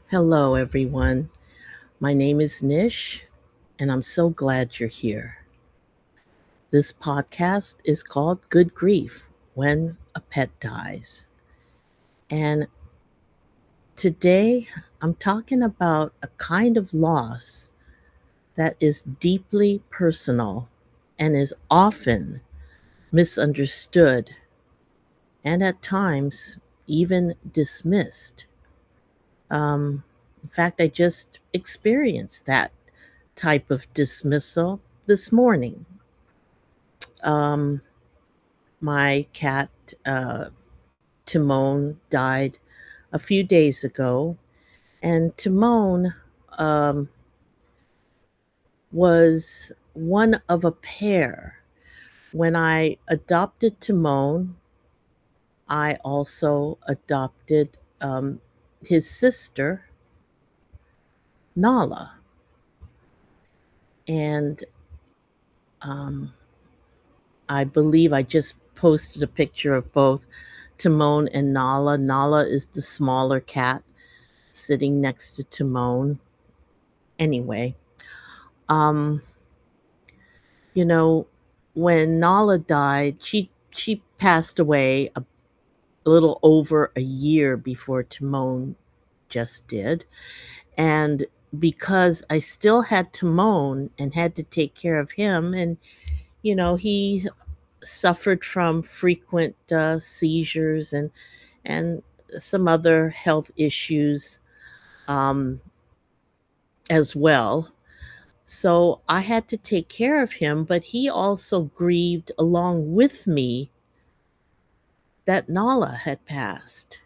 Hello, everyone. My name is Nish, and I'm so glad you're here. This podcast is called Good Grief When a Pet Dies. And today I'm talking about a kind of loss that is deeply personal and is often misunderstood and at times even dismissed. In fact, I just experienced that type of dismissal this morning. Um, my cat, Timon, died a few days ago, and Timon um, was one of a pair. When I adopted Timon, I also adopted his sister, Nala. And um, I believe I just posted a picture of both Timon and Nala. Nala is the smaller cat sitting next to Timon. Anyway, um, you know, when Nala died, she passed away a little over a year before Timon just did. And because I still had Timon and had to take care of him, and he suffered from frequent seizures and some other health issues um, as well. So I had to take care of him, but he also grieved along with me that Nala had passed.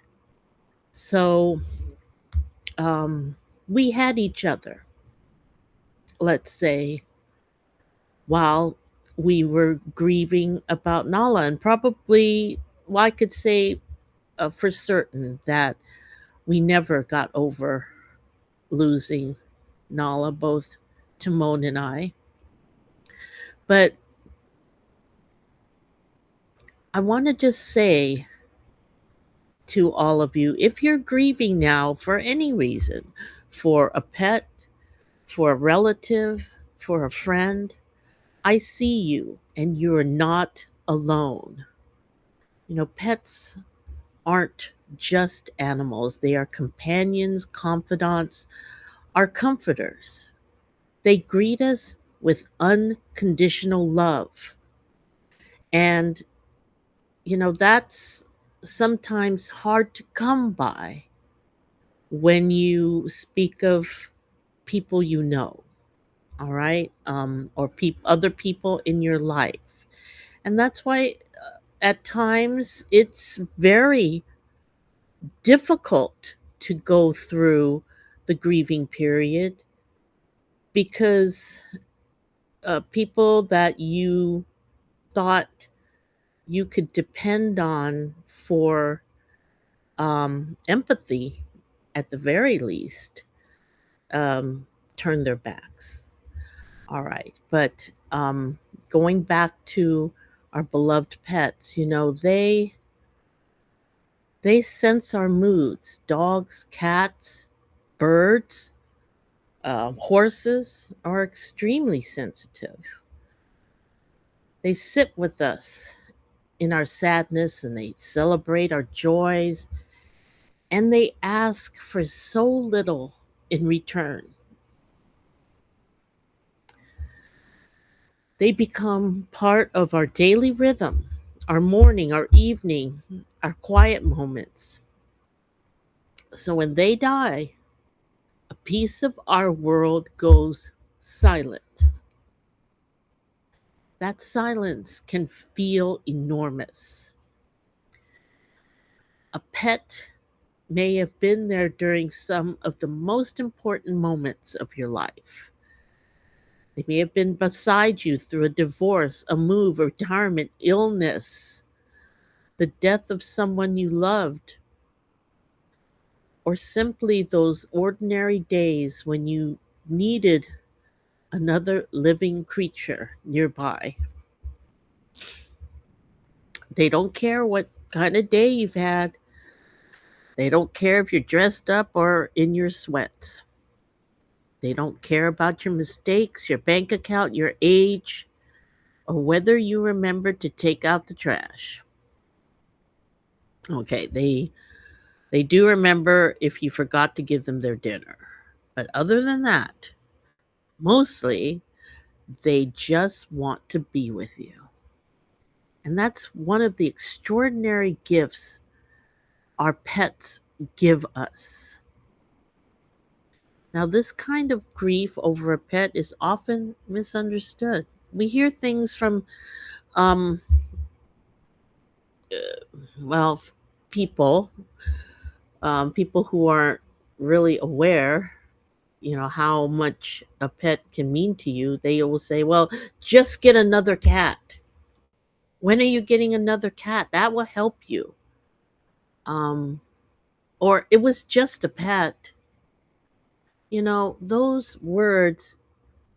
So we had each other, let's say, while we were grieving about Nala. And probably, well, I could say for certain that we never got over losing Nala, both Timon and I. But I want to just say to all of you, if you're grieving now for any reason, for a pet, for a relative, for a friend, I see you and you're not alone. Pets aren't just animals, they are companions, confidants, are comforters. They greet us with unconditional love. And, that's sometimes hard to come by when you speak of people you know, all right? Or other people in your life. And that's why at times it's very difficult to go through the grieving period because people that you thought you could depend on for empathy, at the very least, um, turn their backs. All right. But going back to our beloved pets, they sense our moods. Dogs, cats, birds, horses are extremely sensitive. They sit with us in our sadness and they celebrate our joys and they ask for so little in return. They become part of our daily rhythm, our morning, our evening, our quiet moments. So when they die, a piece of our world goes silent. That silence can feel enormous. A pet may have been there during some of the most important moments of your life. They may have been beside you through a divorce, a move, a retirement, illness, the death of someone you loved, or simply those ordinary days when you needed another living creature nearby. They don't care what kind of day you've had. They don't care if you're dressed up or in your sweats. They don't care about your mistakes, your bank account, your age, or whether you remember to take out the trash. Okay, they do remember if you forgot to give them their dinner. But other than that, mostly they just want to be with you. And that's one of the extraordinary gifts our pets give us. Now, this kind of grief over a pet is often misunderstood. We hear things from, um, well, people, people who aren't really aware, how much a pet can mean to you. They will say, well, just get another cat. When are you getting another cat? That will help you. Um, or it was just a pet. Those words,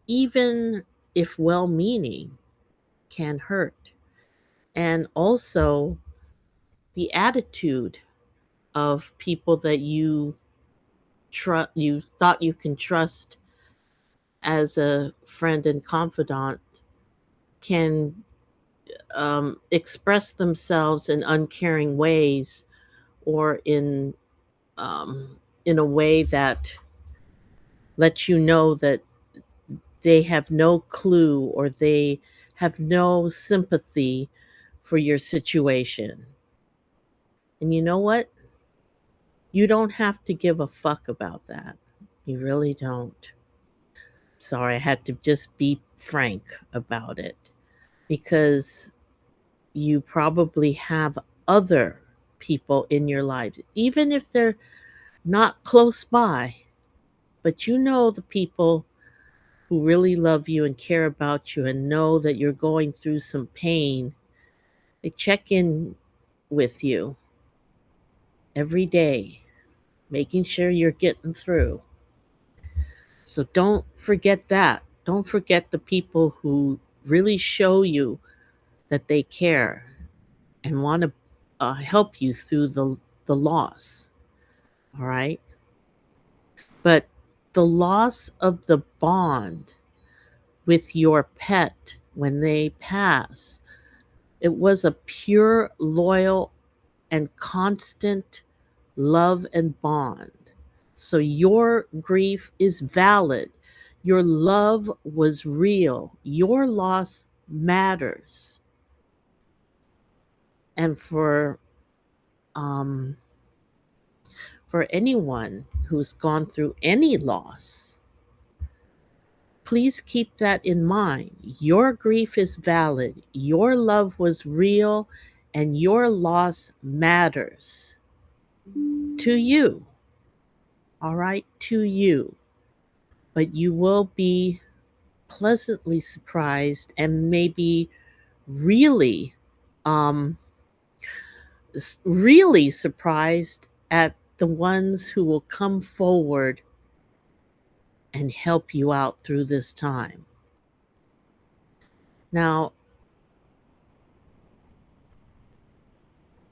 even if well meaning, can hurt. And also the attitude of people that you thought you can trust as a friend and confidant can express themselves in uncaring ways, or in a way that lets you know that they have no clue, or they have no sympathy for your situation. And you know what? You don't have to give a fuck about that. You really don't. Sorry, I had to just be frank about it, because you probably have other people in your life, even if they're not close by, but the people who really love you and care about you and know that you're going through some pain. They check in with you every day, making sure you're getting through. So don't forget that. Don't forget the people who really show you that they care and want to help you through the loss. All right. But the loss of the bond with your pet when they pass, it was a pure, loyal, and constant love and bond. So your grief is valid. Your love was real. Your loss matters. And um, for anyone who's gone through any loss, please keep that in mind. Your grief is valid. Your love was real, and your loss matters to you. All right, to you. But you will be pleasantly surprised, and maybe really, um, really surprised at the ones who will come forward and help you out through this time. Now,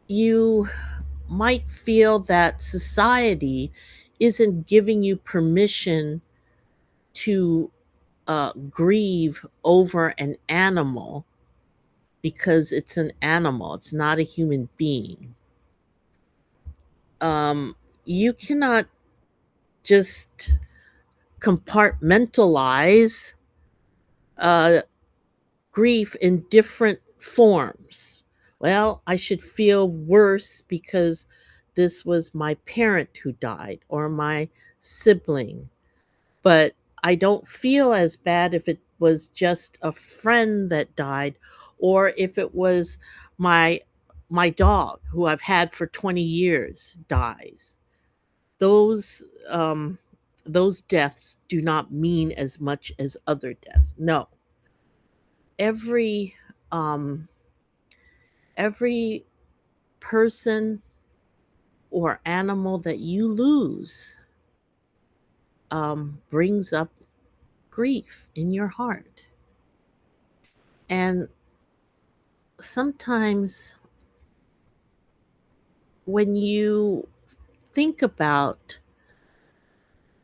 you might feel that society isn't giving you permission to grieve over an animal, because it's an animal, it's not a human being. You cannot just compartmentalize uh, grief in different forms. Well, I should feel worse because this was my parent who died, or my sibling, but I don't feel as bad if it was just a friend that died, or if it was my my dog who I've had for 20 years dies. Those those deaths do not mean as much as other deaths. No. Every um every person or animal that you lose brings up grief in your heart. And sometimes when you think about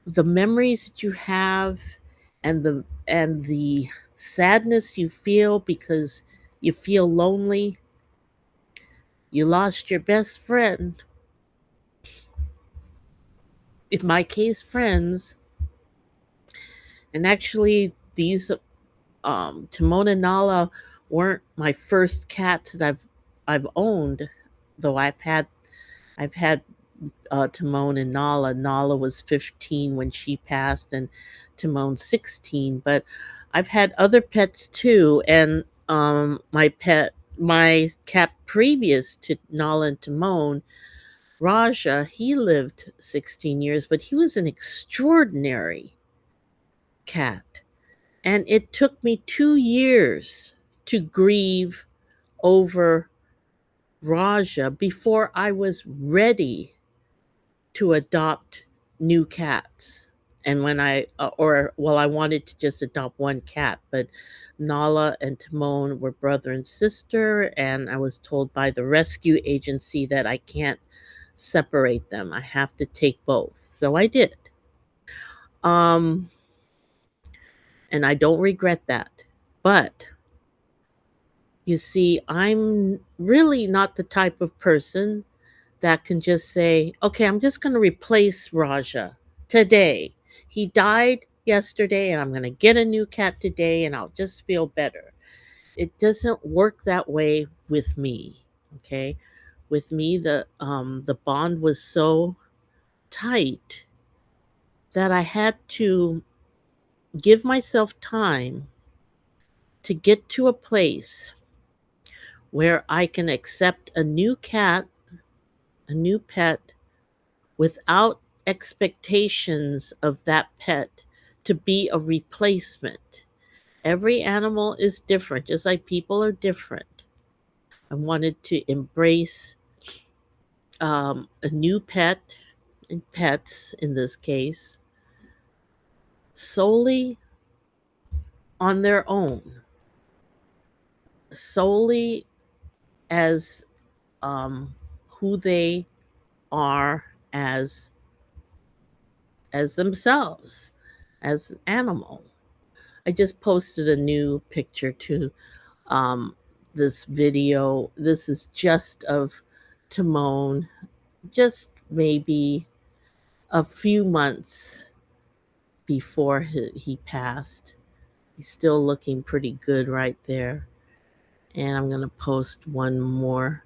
the memories that you have and the sadness you feel because you feel lonely, you lost your best friend, in my case friends. And actually these Timon and Nala weren't my first cats that I've owned, though I've had Timon and Nala. Nala was 15 when she passed, and Timon 16. But I've had other pets too, and my cat previous to Nala and Timon, Raja, he lived 16 years, but he was an extraordinary cat. And it took me 2 years to grieve over Raja before I was ready to adopt new cats. And when I wanted to just adopt one cat, but Nala and Timon were brother and sister, and I was told by the rescue agency that I can't separate them. I have to take both. So I did. Um, and I don't regret that. But you see, I'm really not the type of person that can just say, okay, I'm just going to replace Raja today. He died yesterday, and I'm going to get a new cat today, and I'll just feel better. It doesn't work that way with me. Okay. With me, the bond was so tight that I had to give myself time to get to a place where I can accept a new cat, a new pet, without expectations of that pet to be a replacement. Every animal is different, just like people are different. I wanted to embrace a new pet, and pets in this case, solely on their own, solely as who they are as themselves, as an animal. I just posted a new picture to this video. This is just of Timon, just maybe a few months before he passed. He's still looking pretty good right there. And I'm going to post one more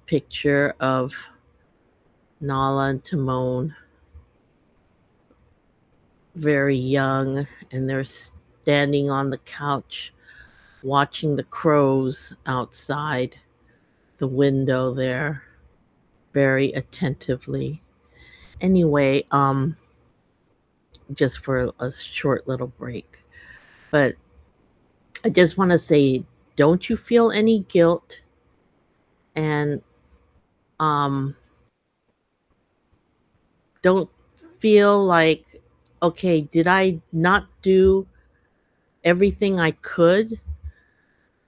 picture of Nala and Timon, very young, and they're standing on the couch watching the crows outside the window there very attentively. Anyway, just for a short little break. But I just want to say, don't you feel any guilt? And um, don't feel like, okay, did I not do everything I could?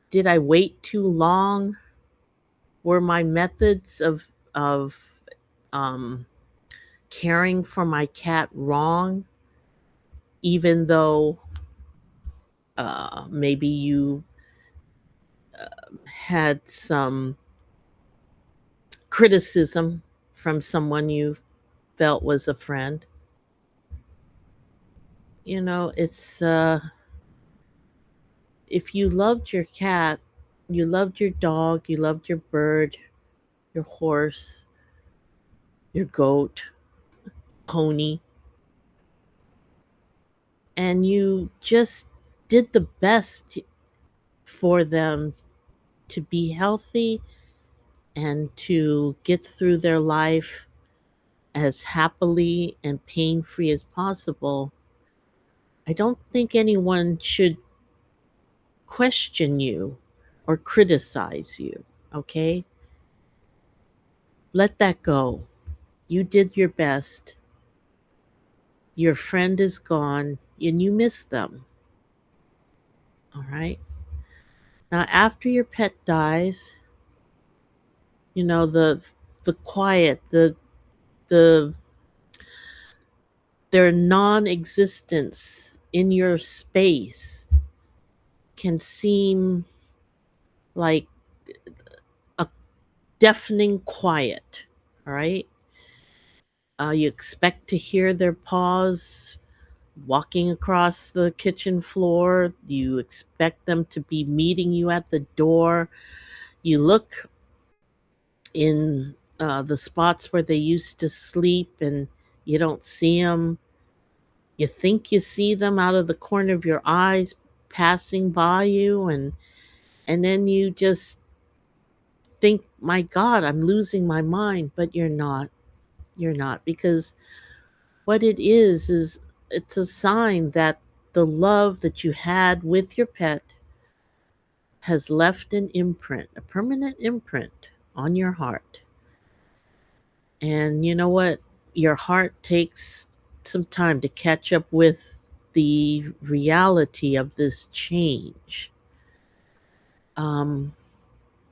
Did I wait too long? Were my methods of um, caring for my cat wrong? Even though maybe you had some criticism from someone you felt was a friend. It's if you loved your cat, you loved your dog, you loved your bird, your horse, your goat, pony, and you just did the best for them to be healthy and to get through their life as happily and pain free as possible, I don't think anyone should question you or criticize you, okay? Let that go. You did your best. Your friend is gone and you miss them, all right? Now, after your pet dies, the quiet, the the their non-existence in your space can seem like a deafening quiet, all right? You expect to hear their paws walking across the kitchen floor. You expect them to be meeting you at the door. You look in the spots where they used to sleep and you don't see them. You think you see them out of the corner of your eyes passing by you, and then you just think, my God, I'm losing my mind. But you're not. You're not, because what it is it's a sign that the love that you had with your pet has left an imprint, a permanent imprint on your heart. And you know what? Your heart takes some time to catch up with the reality of this change. Um,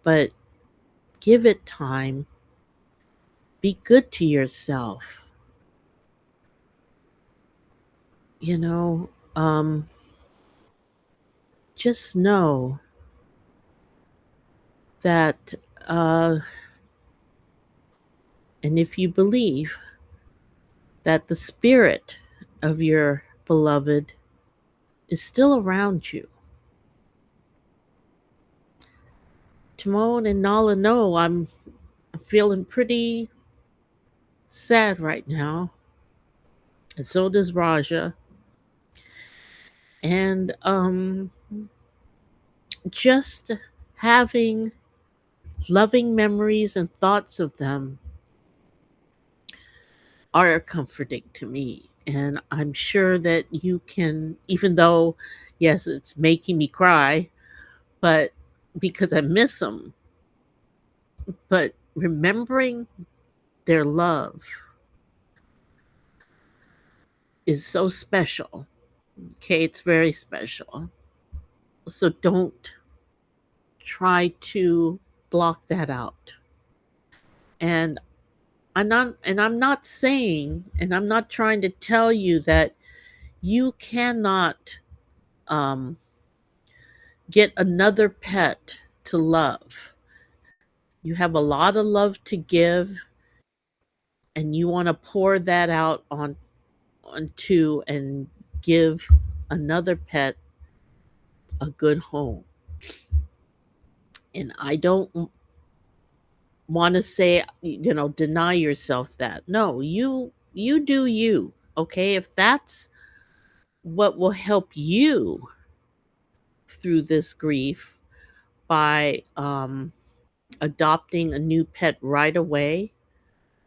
but give it time. Be good to yourself. You know, just know that, uh, and if you believe that the spirit of your beloved is still around you. Timon and Nala know I'm feeling pretty sad right now, and so does Raja. And just having loving memories and thoughts of them are comforting to me. And I'm sure that you can, even though, yes, it's making me cry, but because I miss them, but remembering their love is so special. Okay, it's very special. So don't try to block that out. And I'm not saying, and I'm not trying to tell you that you cannot um, get another pet to love. You have a lot of love to give, and you want to pour that out onto and give another pet a good home. And I don't want to say, deny yourself that. No, you do you. Okay, if that's what will help you through this grief by adopting a new pet right away,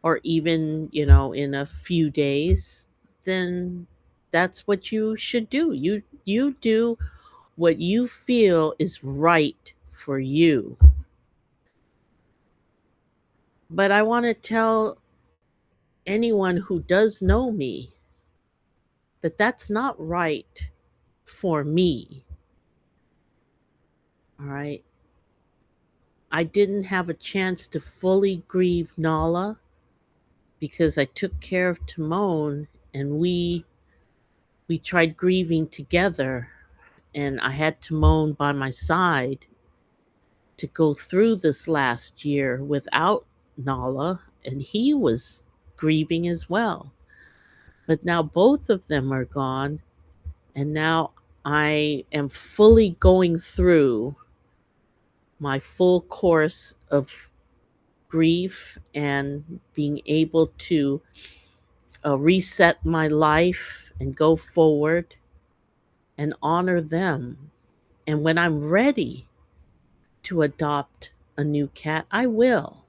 or even in a few days, then that's what you should do. You do what you feel is right for you. But I want to tell anyone who does know me that that's not right for me. All right. I didn't have a chance to fully grieve Nala because I took care of Timon, and we tried grieving together, and I had Timon by my side to go through this last year without Nala, and he was grieving as well. But now both of them are gone, and now I am fully going through my full course of grief and being able to reset my life and go forward and honor them. And when I'm ready to adopt a new cat, I will.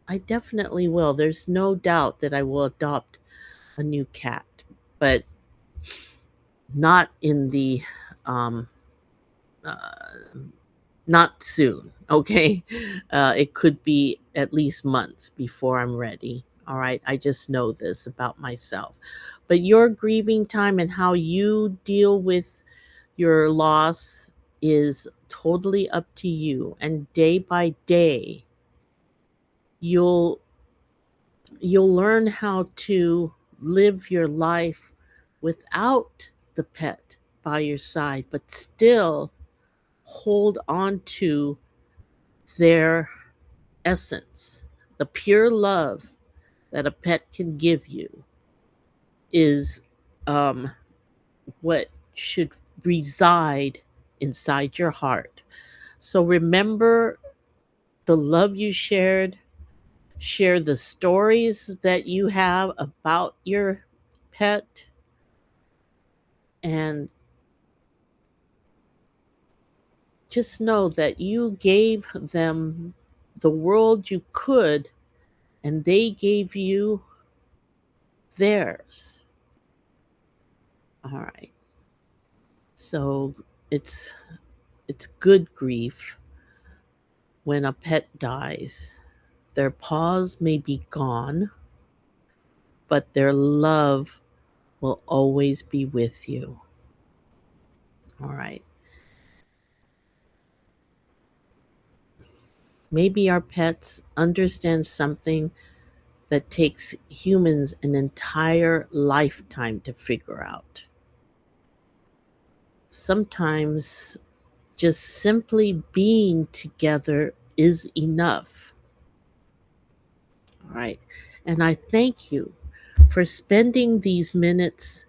I definitely will. There's no doubt that I will adopt a new cat, but not in the um, uh, not soon. Okay, it could be at least months before I'm ready. All right, I just know this about myself. But your grieving time and how you deal with your loss is totally up to you. And day by day, you'll You'll learn how to live your life without the pet by your side, but still hold on to their essence. The pure love that a pet can give you is um, what should reside inside your heart. So remember the love you shared, share the stories that you have about your pet, and just know that you gave them the world you could, and they gave you theirs. All right. So it's it's good grief when a pet dies. Their paws may be gone, but their love will always be with you. All right. Maybe our pets understand something that takes humans an entire lifetime to figure out. Sometimes just simply being together is enough. All right. And I thank you for spending these minutes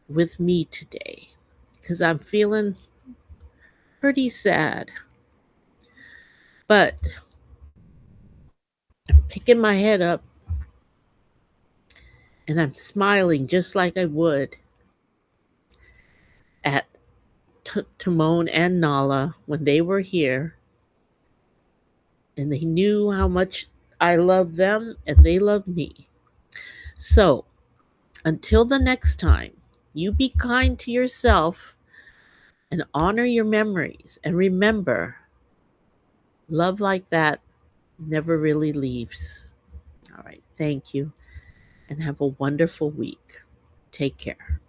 with me today because I'm feeling pretty sad. But I'm picking my head up and I'm smiling just like I would at Timon and Nala when they were here and they knew how much I love them and they love me. So until the next time, you be kind to yourself and honor your memories. And remember, love like that never really leaves. All right. Thank you and have a wonderful week. Take care.